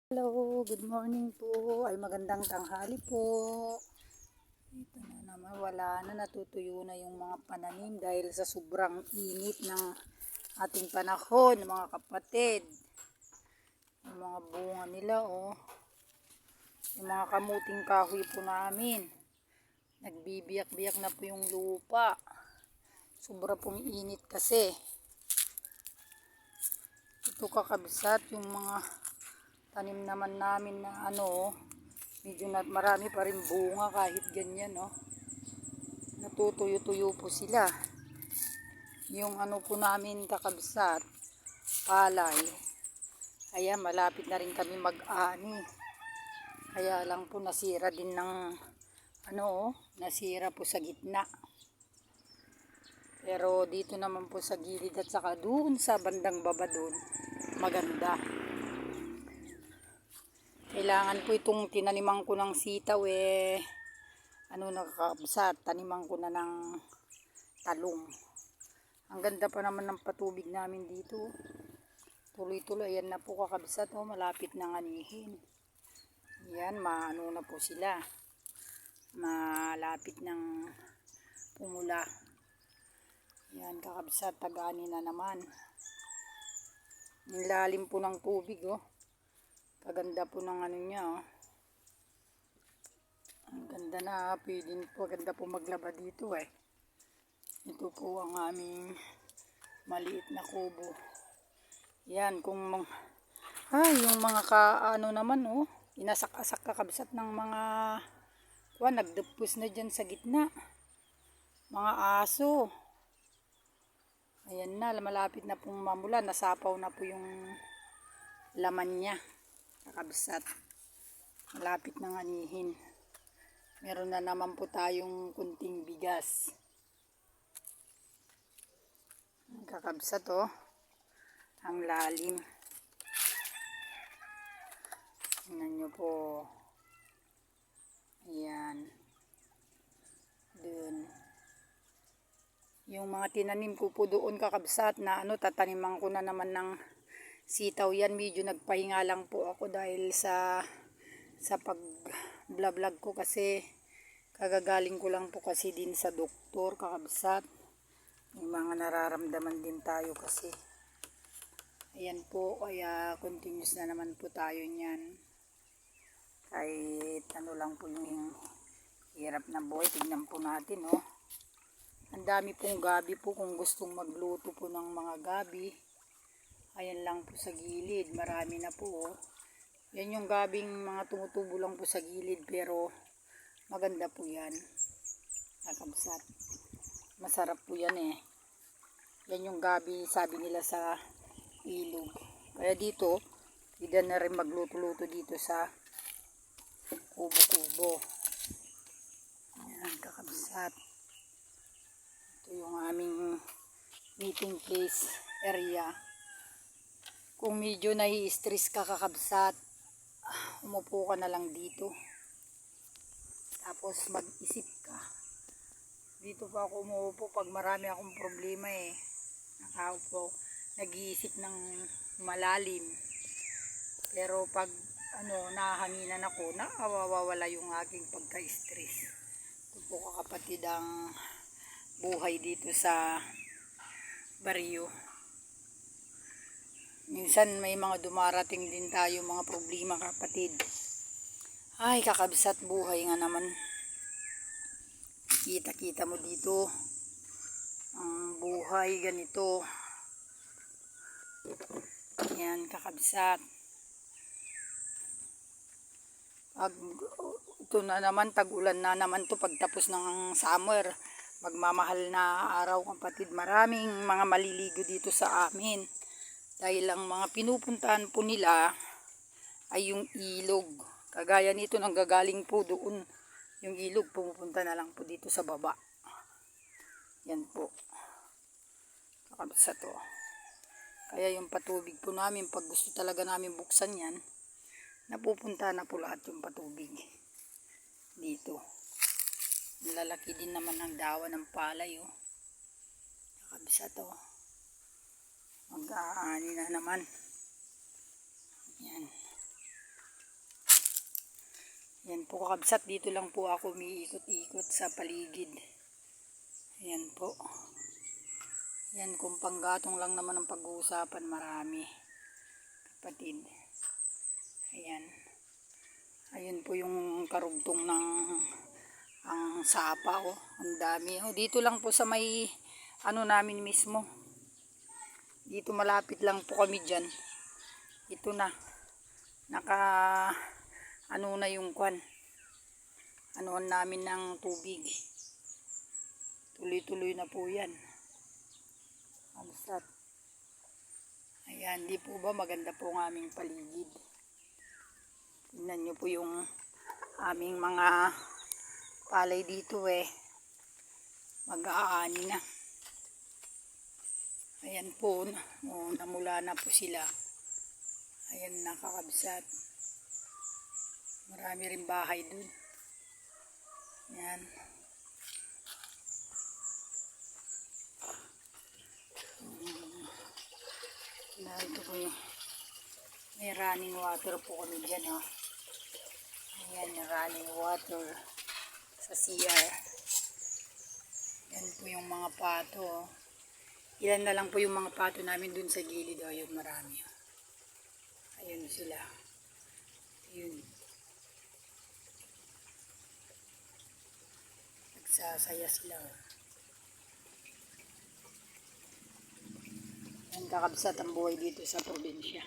Hello, good morning po. Ay magandang tanghali po. Ito na naman, wala na, natutuyo na yung mga pananim dahil sa sobrang init ng ating panahon, mga kapatid. Yung mga bunga nila, oh. Yung mga kamuting kahoy po namin. Nagbibiyak-biyak na po yung lupa. Sobra pong init kasi. Ito kakabsat yung mga tanim naman namin na medyo marami pa rin bunga kahit ganyan, no. Natutuyo-tuyo po sila. Yung po namin kakabsat, palay. Kaya malapit na rin kami mag-ani. Kaya lang po nasira din ng nasira po sa gitna. Pero dito naman po sa gilid at saka doon sa bandang baba doon, maganda. Kailangan po itong tinaniman ko ng sitaw nakakabsat, taniman ko na ng talong. Ang ganda pa naman ng patubig namin dito. Tuloy-tuloy, ayan na po kakabsat, malapit na anihin. Yan, na po sila. Malapit ng pumula. Yan kakabsat, tagani na naman. Nilalim po ng tubig, Kaganda po ng niya, Ang ganda na, ganda po maglaba dito, Ito po ang aming maliit na kubo. Yan, yung mga naman, inasak-asak kakabsat ng mga nagdupos na dyan sa gitna. Mga aso. Ayan na, malapit na pong mamula, nasapaw na po yung laman niya. Kakabsat. Malapit nang anihin. Meron na naman po tayong kunting bigas. Kakabsat, ang lalim. Tingnan nyo po. Ayan. Doon. Yung mga tinanim ko po doon kakabsat na tataniman ko na naman ng sitaw yan. Medyo nagpahinga lang po ako dahil sa pag vlog ko kasi kagagaling ko lang po kasi din sa doktor kakabsat. May mga nararamdaman din tayo kasi. Ayan po, kaya continuous na naman po tayo niyan. Kahit lang po yung hirap na buhay. Tignan po natin, Ang dami pong gabi po kung gustong magluto po ng mga gabi. Ayan lang po sa gilid. Marami na po, Yan yung gabing mga tumutubo lang po sa gilid pero maganda po yan. Kakabsat. Masarap po yan Yan yung gabi sabi nila sa ilog. Kaya dito, hindi na rin magluto-luto dito sa kubo-kubo. Ayan, kakabsat. Ito yung aming meeting place area. Kung medyo nai-stress ka kakabsat, umupo ka na lang dito. Tapos mag-isip ka. Dito pa ako umupo pag marami akong problema Nakaupo, nag-iisip ng malalim. Pero pag nahanginan ako, nawawala yung aking pagka-stress. Ito po kakapatid ang buhay dito sa baryo. Minsan may mga dumarating din tayo mga problema kapatid. Ay, kakabsat buhay nga naman. Kita-kita mo dito ang buhay ganito. Yan, kakabsat. Ito na naman, tag-ulan na naman to pagtapos ng summer. Magmamahal na araw kapatid. Maraming mga maliligo dito sa amin. Dahil ang mga pinupuntahan po nila ay yung ilog. Kagaya nito nanggagaling po doon. Yung ilog pumupunta na lang po dito sa baba. Yan po. Kakabsat Kaya yung patubig po namin, pag gusto talaga namin buksan yan, napupunta na po lahat yung patubig. Dito. Lalaki din naman ang dawa ng palay Kakabsat mag-aani na naman. Yan. Ayan po kakabsat, dito lang po ako umiikot-ikot sa paligid. Ayan po. Yan, kung panggatong lang naman ang pag-uusapan, marami. Kapatid. Ayan. Ayun po yung karugtong ng ang sapa, oh. Ang dami. Oh, dito lang po sa may ano namin mismo. Dito malapit lang po kami dyan. Ito na. Naka ano na yung kwan. Anuhan namin ng tubig. Tuloy-tuloy na po yan. Kabsat. Ayan, di po ba maganda po ang aming paligid. Tingnan nyo po yung aming mga palay dito mag-aani na. Ayan po, namula na po sila. Ayan, nakakabsat. Marami rin bahay dun. Ayan. Ito po yung may running water po kami dyan, oh. Ayan, running water sa CR. Yan po yung mga pato, oh. Ilan na lang po yung mga pato namin dun sa gilid, oh. Yun, marami, oh. Ayun sila. Yun. Nagsasaya sila, oh. Yan, kakabsat ang buhay dito sa probinsya.